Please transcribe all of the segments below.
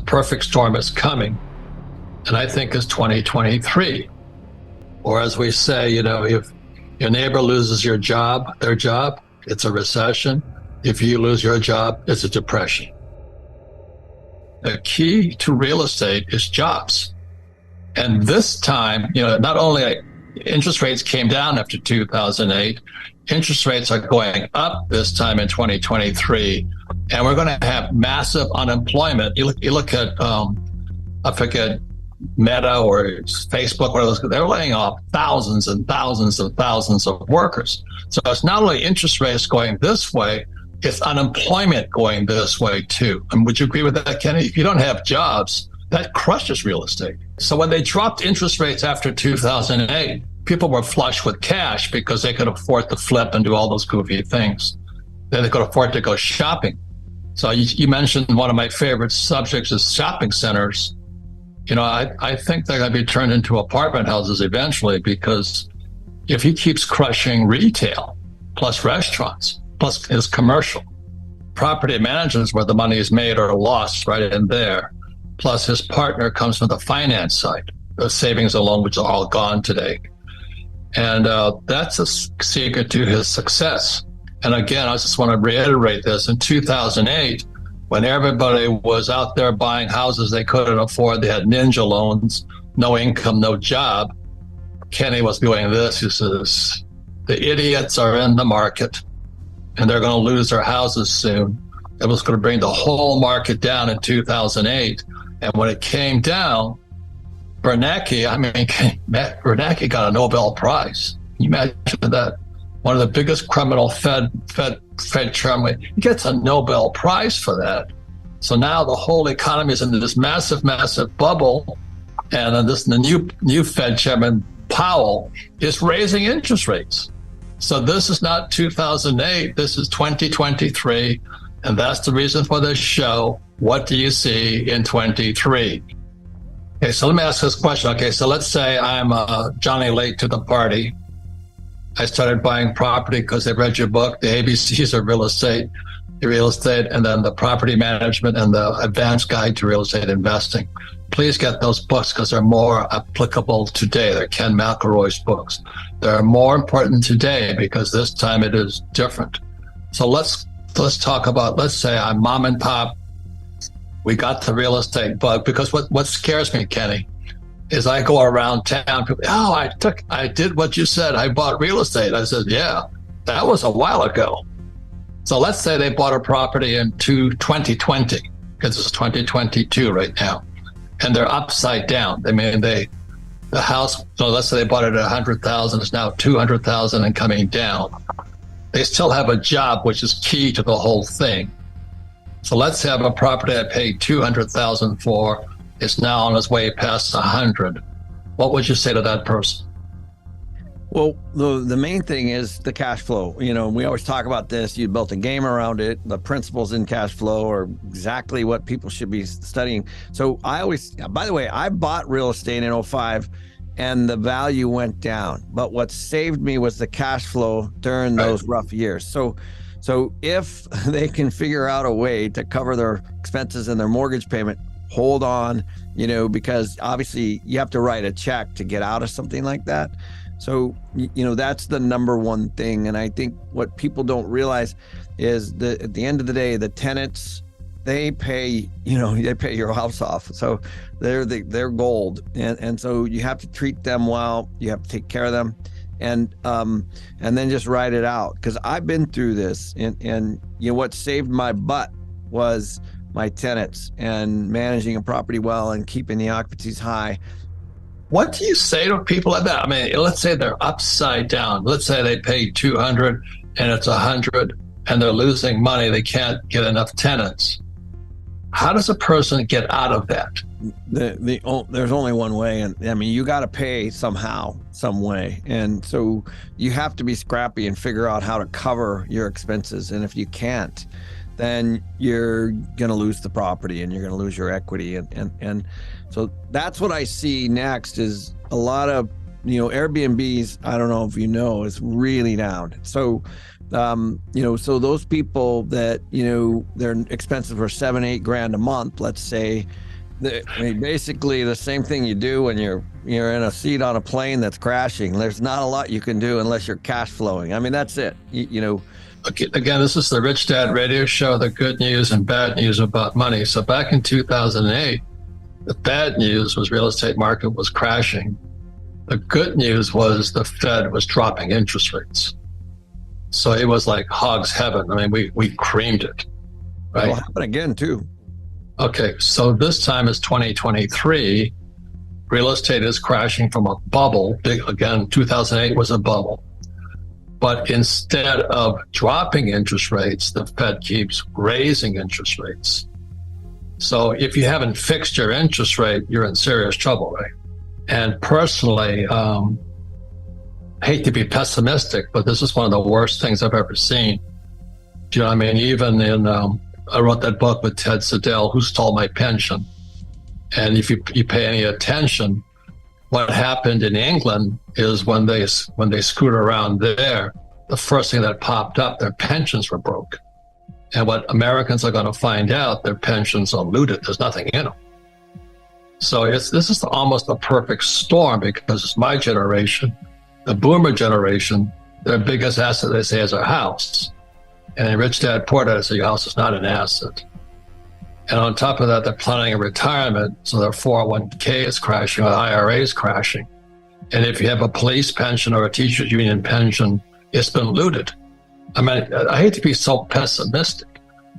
perfect storm is coming, and I think it's 2023. Or as we say, if your neighbor loses their job, it's a recession. If you lose your job, it's a depression. The key to real estate is jobs. And this time, not only interest rates came down after 2008, interest rates are going up this time in 2023, and we're going to have massive unemployment. You look at, I forget, Meta or Facebook, one of those, they're laying off thousands and thousands and thousands of workers. So it's not only interest rates going this way, it's unemployment going this way too. And would you agree with that, Kenny? If you don't have jobs, that crushes real estate. So when they dropped interest rates after 2008, people were flush with cash because they could afford to flip and do all those goofy things. Then they could afford to go shopping. So you mentioned one of my favorite subjects is shopping centers. I think they're going to be turned into apartment houses eventually, because if he keeps crushing retail, plus restaurants, plus his commercial, property management is where the money is made or lost right in there, plus his partner comes from the finance side, the savings and loan, which are all gone today. And that's a secret to his success. And again, I just want to reiterate this. In 2008, when everybody was out there buying houses they couldn't afford, they had ninja loans, no income, no job, Kenny was doing this. He says, the idiots are in the market and they're going to lose their houses soon. It was going to bring the whole market down in 2008. And when it came down, Bernanke got a Nobel Prize. Can you imagine that? One of the biggest criminal Fed chairman, he gets a Nobel Prize for that. So now the whole economy is in this massive, massive bubble. And then the new Fed chairman, Powell, is raising interest rates. So this is not 2008, this is 2023. And that's the reason for this show. What do you see in 23? Okay, so let me ask this question. Okay, so let's say I'm Johnny late to the party. I started buying property because they read your book, the ABCs of real estate, and then the property management and the advanced guide to real estate investing. Please get those books because they're more applicable today. They're Ken McElroy's books. They're more important today because this time it is different. So let's talk about, let's say I'm mom and pop. We got the real estate bug, because what scares me, Kenny, is I go around town, people, I did what you said. I bought real estate. I said, yeah, that was a while ago. So let's say they bought a property in 2020, because it's 2022 right now, and they're upside down. The house, so let's say they bought it at 100,000, it's now 200,000 and coming down. They still have a job, which is key to the whole thing. So let's have a property I paid 200,000 for. It's now on its way past 100. What would you say to that person? Well, the main thing is the cash flow. We always talk about this. You built a game around it. The principles in cash flow are exactly what people should be studying. So by the way, I bought real estate in 2005 and the value went down. But what saved me was the cash flow during those rough years. So if they can figure out a way to cover their expenses and their mortgage payment, hold on, because obviously you have to write a check to get out of something like that. So, that's the number one thing. And I think what people don't realize is that at the end of the day, the tenants, they pay your house off. So they're gold. And so you have to treat them well. You have to take care of them. And then just write it out. Because I've been through this, and what saved my butt was my tenants and managing a property well and keeping the occupancies high. What do you say to people like that? I mean, let's say they're upside down. Let's say they paid 200 and it's 100 and they're losing money. They can't get enough tenants. How does a person get out of that? There's only one way. And I mean, you got to pay somehow, some way. And so you have to be scrappy and figure out how to cover your expenses. And if you can't, then you're going to lose the property and you're going to lose your equity. And so that's what I see next is a lot of, Airbnbs, I don't know if is really down. So, so those people that, their expenses were $7-8 grand a month, let's say, I mean, basically the same thing you do when you're in a seat on a plane that's crashing. There's not a lot you can do unless you're cash flowing. I mean, that's it. You know. Okay, again, this is the Rich Dad Radio Show, the good news and bad news about money. So back in 2008, the bad news was real estate market was crashing. The good news was the Fed was dropping interest rates. So it was like hog's heaven. I mean, we creamed it, right? It'll happen again too. Okay, so this time is 2023. Real estate is crashing from a bubble. Again, 2008 was a bubble. But instead of dropping interest rates, the Fed keeps raising interest rates. So if you haven't fixed your interest rate, you're in serious trouble, right? And personally, I hate to be pessimistic, but this is one of the worst things I've ever seen. Do you know what I mean? Even in, I wrote that book with Ted Siddell, Who Stole My Pension? And if you pay any attention, what happened in England is when they screwed around there, the first thing that popped up, their pensions were broke. And what Americans are going to find out, their pensions are looted. There's nothing in them. So this is almost a perfect storm, because it's my generation, the boomer generation, their biggest asset, they say, is their house. And in Rich Dad Poor Dad, say your house is not an asset. And on top of that, they're planning a retirement, so their 401k is crashing, or IRA is crashing. And if you have a police pension or a teachers union pension, it's been looted. I mean, I hate to be so pessimistic,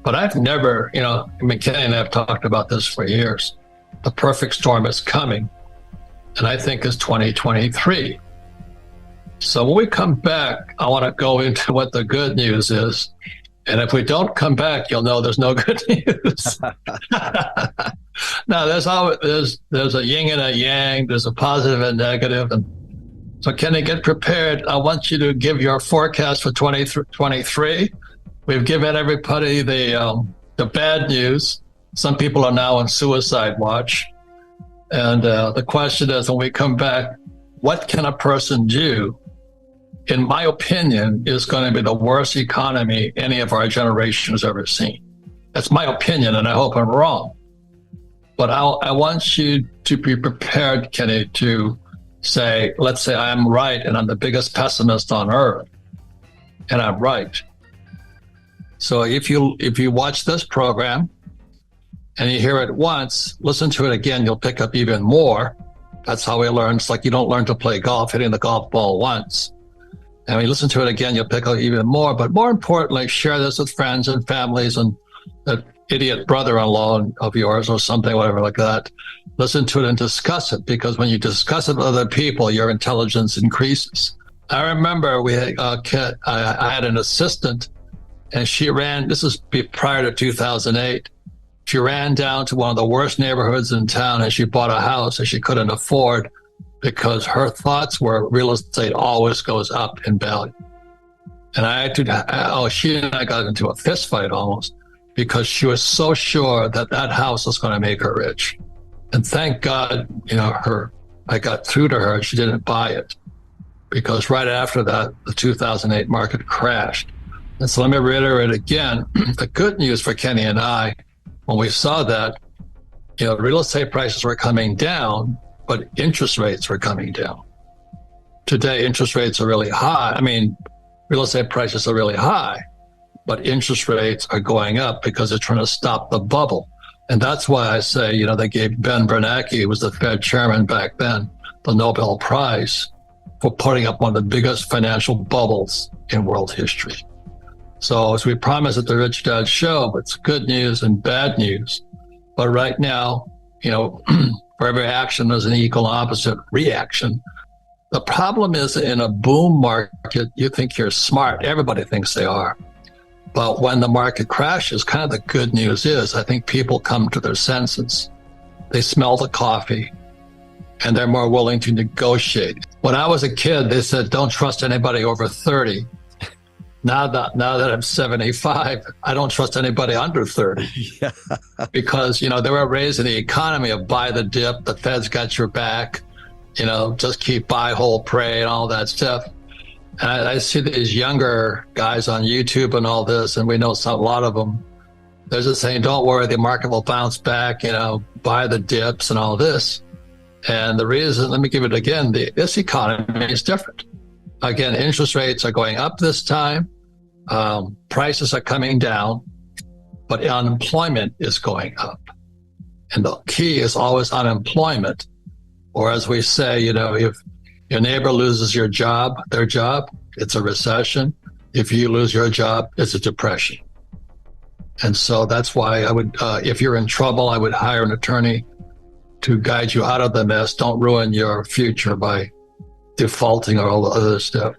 but I've never, Kenny and I have talked about this for years. The perfect storm is coming, and I think it's 2023. So when we come back, I want to go into what the good news is. And if we don't come back, you'll know there's no good news. Now, there's a yin and a yang. There's a positive and negative. And so, Kenny, get prepared. I want you to give your forecast for 2023. We've given everybody the bad news. Some people are now on suicide watch. And the question is, when we come back, what can a person do? In my opinion, is going to be the worst economy any of our generation has ever seen. That's my opinion, and I hope I'm wrong. But I want you to be prepared, Kenny, to say, let's say I'm right, and I'm the biggest pessimist on earth, and I'm right. So if you watch this program and you hear it once, listen to it again, you'll pick up even more. That's how we learn. It's like you don't learn to play golf, hitting the golf ball once. And when you listen to it again, you'll pick up even more. But more importantly, share this with friends and families and that idiot brother-in-law of yours or something, whatever like that. Listen to it and discuss it, because when you discuss it with other people, your intelligence increases. I remember I had an assistant, and she ran, this is prior to 2008, she ran down to one of the worst neighborhoods in town, and she bought a house that she couldn't afford, because her thoughts were real estate always goes up in value. And she and I got into a fist fight almost, because she was so sure that house was going to make her rich. And thank God, I got through to her. She didn't buy it, because right after that, the 2008 market crashed. And so let me reiterate again, the good news for Kenny and I, when we saw that, real estate prices were coming down, but interest rates were coming down. Today, interest rates are really high. I mean, real estate prices are really high, but interest rates are going up because they're trying to stop the bubble. And that's why I say, they gave Ben Bernanke, who was the Fed chairman back then, the Nobel Prize for putting up one of the biggest financial bubbles in world history. So as we promised at the Rich Dad Show, it's good news and bad news. But right now, for every action, there's an equal opposite reaction. The problem is, in a boom market, you think you're smart. Everybody thinks they are. But when the market crashes, kind of the good news is, I think people come to their senses. They smell the coffee, and they're more willing to negotiate. When I was a kid, they said, don't trust anybody over 30. Now that I'm 75, I don't trust anybody under 30. Yeah. Because, they were raising the economy of buy the dip, the Fed's got your back, just keep buy, hold, pray, and all that stuff. And I see these younger guys on YouTube and all this, and we know a lot of them, There's a saying, don't worry, the market will bounce back, buy the dips and all this. And the reason, let me give it again, this economy is different. Again, interest rates are going up this time. Prices are coming down, but unemployment is going up. And the key is always unemployment. Or as we say, if your neighbor loses their job, it's a recession. If you lose your job, it's a depression. And so that's why I would, if you're in trouble, I would hire an attorney to guide you out of the mess. Don't ruin your future by defaulting or all the other stuff.